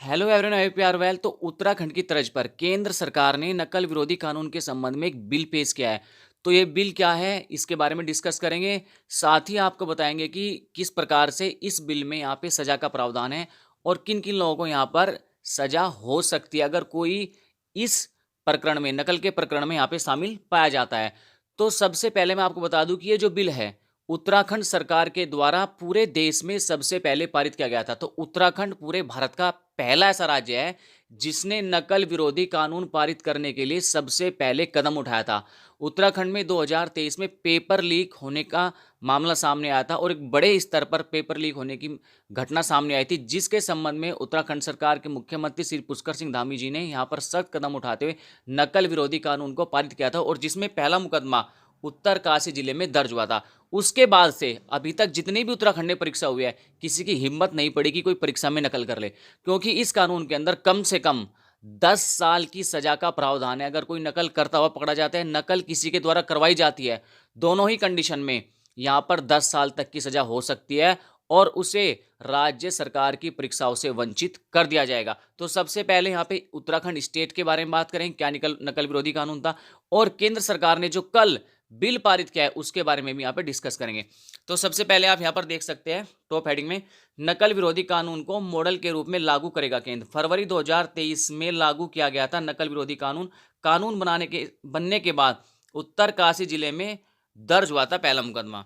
Hello everyone, I hope you are well. तो उत्तराखंड की तर्ज पर केंद्र सरकार ने नकल विरोधी कानून के संबंध में एक बिल पेश किया है। तो ये बिल क्या है, इसके बारे में डिस्कस करेंगे। साथ ही आपको बताएंगे कि किस प्रकार से इस बिल में यहाँ पे सजा का प्रावधान है और किन किन लोगों को यहाँ पर सजा हो सकती है अगर कोई इस प्रकरण में, नकल के प्रकरण में यहाँ पे शामिल पाया जाता है। तो सबसे पहले मैं आपको बता दूं कि ये जो बिल है उत्तराखंड सरकार के द्वारा पूरे देश में सबसे पहले पारित किया गया था। तो उत्तराखंड पूरे भारत का पहला ऐसा राज्य है जिसने नकल विरोधी कानून पारित करने के लिए सबसे पहले कदम उठाया था। उत्तराखंड में 2023 में पेपर लीक होने का मामला सामने आया था और एक बड़े स्तर पर पेपर लीक होने की घटना सामने आई थी, जिसके संबंध में उत्तराखंड सरकार के मुख्यमंत्री श्री पुष्कर सिंह धामी जी ने यहां पर सख्त कदम उठाते हुए नकल विरोधी कानून को पारित किया था और जिसमें पहला मुकदमा उत्तरकाशी जिले में दर्ज हुआ था। उसके बाद से अभी तक जितनी भी उत्तराखंड में परीक्षा हुई है, किसी की हिम्मत नहीं पड़ी कि कोई परीक्षा में नकल कर ले, क्योंकि इस कानून के अंदर कम से कम 10 साल की सजा का प्रावधान है अगर कोई नकल करता हुआ पकड़ा जाता है, नकल किसी के द्वारा करवाई जाती है। दोनों ही कंडीशन में यहां पर 10 साल तक की सजा हो सकती है और उसे राज्य सरकार की परीक्षाओं से वंचित कर दिया जाएगा। तो सबसे पहले यहाँ पे उत्तराखंड स्टेट के बारे में बात करें, क्या नकल विरोधी कानून था, और केंद्र सरकार ने जो कल बिल पारित किया है उसके बारे में भी यहाँ पे डिस्कस करेंगे। तो सबसे पहले आप यहाँ पर देख सकते हैं टॉप हेडिंग में, नकल विरोधी कानून को मॉडल के रूप में लागू करेगा केंद्र। फरवरी 2023 में लागू किया गया था नकल विरोधी कानून। कानून बनने के बाद उत्तरकाशी जिले में दर्ज हुआ था पहला मुकदमा।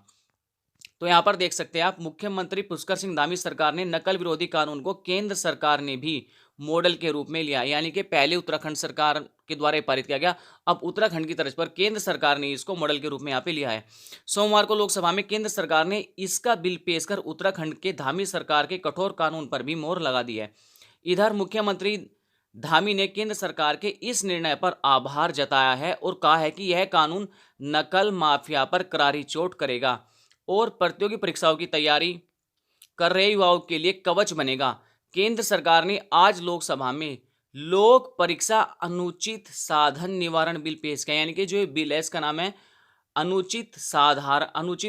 तो यहां पर देख सकते हैं आप, मुख्यमंत्री पुष्कर सिंह धामी सरकार ने नकल विरोधी कानून को केंद्र सरकार ने भी मॉडल के रूप में लिया, यानी कि पहले उत्तराखंड सरकार के द्वारा पारित किया गया, अब उत्तराखंड की तर्ज पर केंद्र सरकार ने इसको मॉडल के रूप में यहाँ पे लिया है। सोमवार को लोकसभा में केंद्र सरकार ने इसका बिल पेश कर उत्तराखंड के धामी सरकार के कठोर कानून पर भी मोहर लगा दी है। इधर मुख्यमंत्री धामी ने केंद्र सरकार के इस निर्णय पर आभार जताया है और कहा है कि यह कानून नकल माफिया पर करारी चोट करेगा और प्रतियोगी परीक्षाओं की तैयारी कर रहे युवाओं के लिए कवच बनेगा। केंद्र सरकार ने आज लोकसभा में लोक परीक्षा अनुचित साधन निवारण बिल पेश किया, यानी कि जो बिल है इसका नाम है अनुचित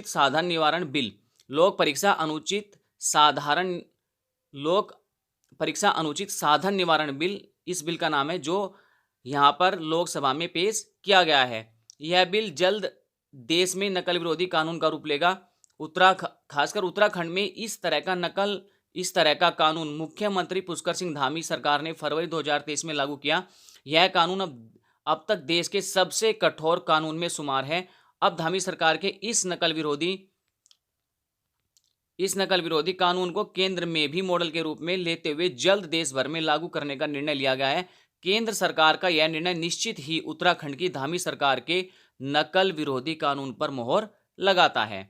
साधन निवारण बिल। लोक परीक्षा अनुचित साधन निवारण बिल, इस बिल का नाम है, जो यहां पर लोकसभा में पेश किया गया है। यह बिल जल्द देश में नकल विरोधी कानून का रूप लेगा। खासकर उत्तराखंड में इस तरह का कानून मुख्यमंत्री पुष्कर सिंह धामी सरकार ने फरवरी 2023 में लागू किया। यह कानून अब तक देश के सबसे कठोर कानून में शुमार है। अब धामी सरकार के इस नकल विरोधी कानून को केंद्र में भी मॉडल के रूप में लेते हुए जल्द देश भर में लागू करने का निर्णय लिया गया है। केंद्र सरकार का यह निर्णय निश्चित ही उत्तराखंड की धामी सरकार के नकल विरोधी कानून पर मोहर लगाता है।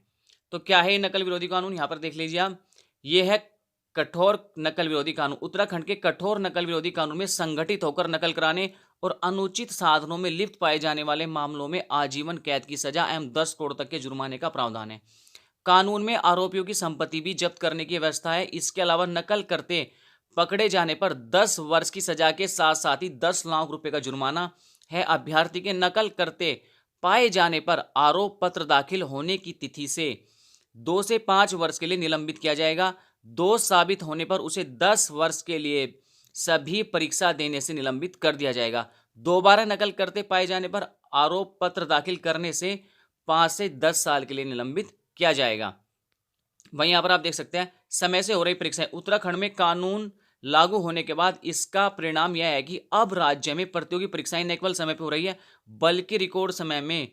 तो क्या है नकल विरोधी कानून, यहां पर देख लीजिए आप। यह है कठोर नकल विरोधी कानून। उत्तराखंड के कठोर नकल विरोधी कानून में संगठित होकर नकल कराने और अनुचित साधनों में लिप्त पाए जाने वाले मामलों में आजीवन कैद की सजा एवं 10 करोड़ तक के जुर्माने का प्रावधान है। कानून में आरोपियों की संपत्ति भी जब्त करने की व्यवस्था है। इसके अलावा नकल करते पकड़े जाने पर 10 वर्ष की सजा के साथ साथ ही 10 लाख रुपए का जुर्माना है। अभ्यर्थी के नकल करते पाए जाने पर आरोप पत्र दाखिल होने की तिथि से 2 से 5 वर्ष के लिए निलंबित किया जाएगा। दोष साबित होने पर उसे 10 वर्ष के लिए सभी परीक्षा देने से निलंबित कर दिया जाएगा। दोबारा नकल करते पाए जाने पर आरोप पत्र दाखिल करने से 5 से 10 साल के लिए निलंबित किया जाएगा। वहीं यहां पर आप देख सकते हैं समय से हो रही परीक्षाएं। उत्तराखंड में कानून लागू होने के बाद इसका परिणाम यह है कि अब राज्य में प्रतियोगी परीक्षाएं न केवल समय पर हो रही है बल्कि रिकॉर्ड समय में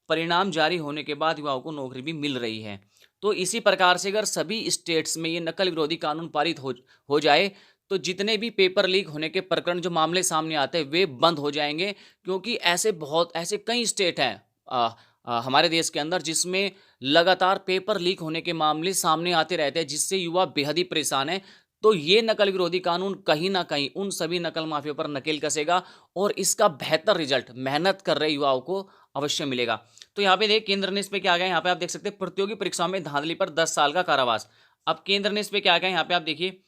परिणाम जारी होने के बाद युवाओं को नौकरी भी मिल रही है। तो इसी प्रकार से अगर सभी स्टेट्स में ये नकल विरोधी कानून पारित हो जाए तो जितने भी पेपर लीक होने के प्रकरण, जो मामले सामने आते हैं, वे बंद हो जाएंगे, क्योंकि ऐसे कई स्टेट हैं हमारे देश के अंदर जिसमें लगातार पेपर लीक होने के मामले सामने आते रहते हैं, जिससे युवा बेहद ही परेशान है। तो ये नकल विरोधी कानून कहीं ना कहीं उन सभी नकल माफियों पर नकेल कसेगा और इसका बेहतर रिजल्ट मेहनत कर रहे युवाओं को अवश्य मिलेगा। तो यहाँ पे देख, केंद्र ने इस पे क्या गया, यहाँ पे आप देख सकते हैं प्रतियोगी परीक्षाओं में धांधली पर 10 साल का कारावास। अब केंद्र ने इस पे क्या गया, यहाँ पे आप देखिए,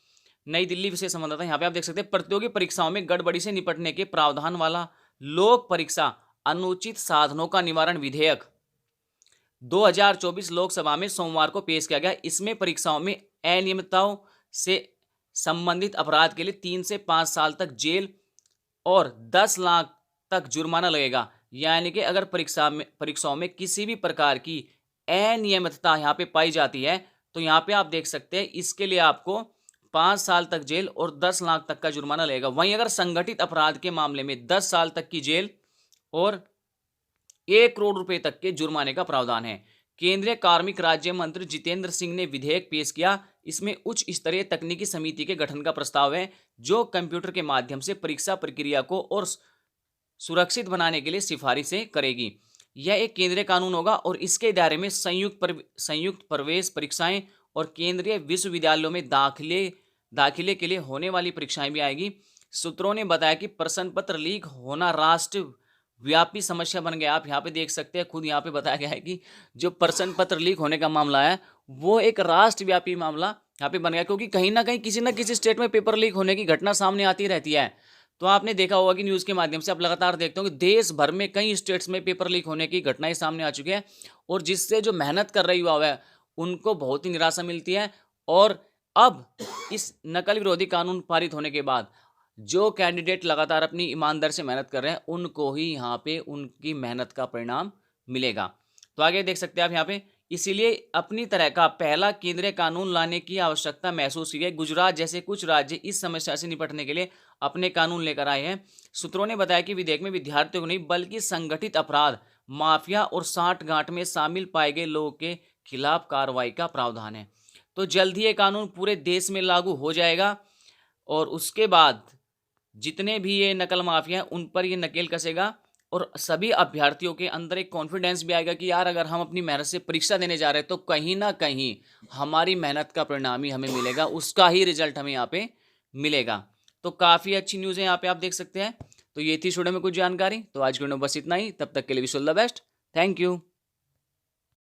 नई दिल्ली विशेष संवाददाता, यहाँ पे आप देख सकते हैं प्रतियोगी परीक्षाओं में गड़बड़ी से निपटने के प्रावधान वाला लोक परीक्षा अनुचित साधनों का निवारण विधेयक 2024 लोकसभा में सोमवार को पेश किया गया। इसमें परीक्षाओं में अनियमितताओं से संबंधित अपराध के लिए 3 से 5 साल तक जेल और 10 लाख तक जुर्माना लगेगा। यानी कि अगर परीक्षाओं में किसी भी प्रकार की अनियमितता यहाँ पे पाई जाती है तो यहाँ पे आप देख सकते हैं इसके लिए आपको 5 साल तक जेल और 10 लाख तक का जुर्माना लगेगा। वहीं अगर संगठित अपराध के मामले में 10 साल तक की जेल और 1 करोड़ रुपए तक के जुर्माने का प्रावधान है। केंद्रीय कार्मिक राज्य मंत्री जितेंद्र सिंह ने विधेयक पेश किया। इसमें उच्च स्तरीय तकनीकी समिति के गठन का प्रस्ताव है जो कंप्यूटर के माध्यम से परीक्षा प्रक्रिया को और सुरक्षित बनाने के लिए सिफारिशें करेगी। यह एक केंद्रीय कानून होगा और इसके दायरे में संयुक्त प्रवेश परीक्षाएं और केंद्रीय विश्वविद्यालयों में दाखिले के लिए होने वाली परीक्षाएं भी आएगी। सूत्रों ने बताया कि प्रश्न पत्र लीक होना राष्ट्र व्यापी समस्या बन गया। आप यहाँ पे देख सकते हैं, खुद यहाँ पे बताया गया है कि जो प्रश्न पत्र लीक होने का मामला है वो एक राष्ट्रव्यापी मामला यहाँ पे बन गया, क्योंकि कहीं ना कहीं किसी न किसी स्टेट में पेपर लीक होने की घटना सामने आती रहती है। तो आपने देखा होगा कि न्यूज़ के माध्यम से आप लगातार देखते हो कि देश भर में कई स्टेट्स में पेपर लीक होने की घटनाएं सामने आ चुकी है और जिससे जो मेहनत कर रही युवा है उनको बहुत ही निराशा मिलती है। और अब इस नकल विरोधी कानून पारित होने के बाद जो कैंडिडेट लगातार अपनी ईमानदारी से मेहनत कर रहे हैं उनको ही यहाँ पे उनकी मेहनत का परिणाम मिलेगा। तो आगे देख सकते हैं आप यहाँ पे, इसीलिए अपनी तरह का पहला केंद्रीय कानून लाने की आवश्यकता महसूस की है। गुजरात जैसे कुछ राज्य इस समस्या से निपटने के लिए अपने कानून लेकर आए हैं। सूत्रों ने बताया कि विधेयक में विद्यार्थियों को नहीं बल्कि संगठित अपराध, माफिया और साठगांठ में शामिल पाए गए लोगों के खिलाफ कार्रवाई का प्रावधान है। तो जल्द ही ये कानून पूरे देश में लागू हो जाएगा और उसके बाद जितने भी ये नकल माफिया हैं उन पर ये नकेल कसेगा और सभी अभ्यर्थियों के अंदर एक कॉन्फिडेंस भी आएगा कि यार अगर हम अपनी मेहनत से परीक्षा देने जा रहे हैं तो कहीं ना कहीं हमारी मेहनत का परिणाम ही हमें मिलेगा, उसका ही रिजल्ट हमें यहाँ पे मिलेगा। तो काफ़ी अच्छी न्यूज़ है यहाँ पे, आप देख सकते हैं। तो ये थी स्टूडियो में कुछ जानकारी। तो आज की वीडियो बस इतना ही, तब तक के लिए wish all the best, thank you.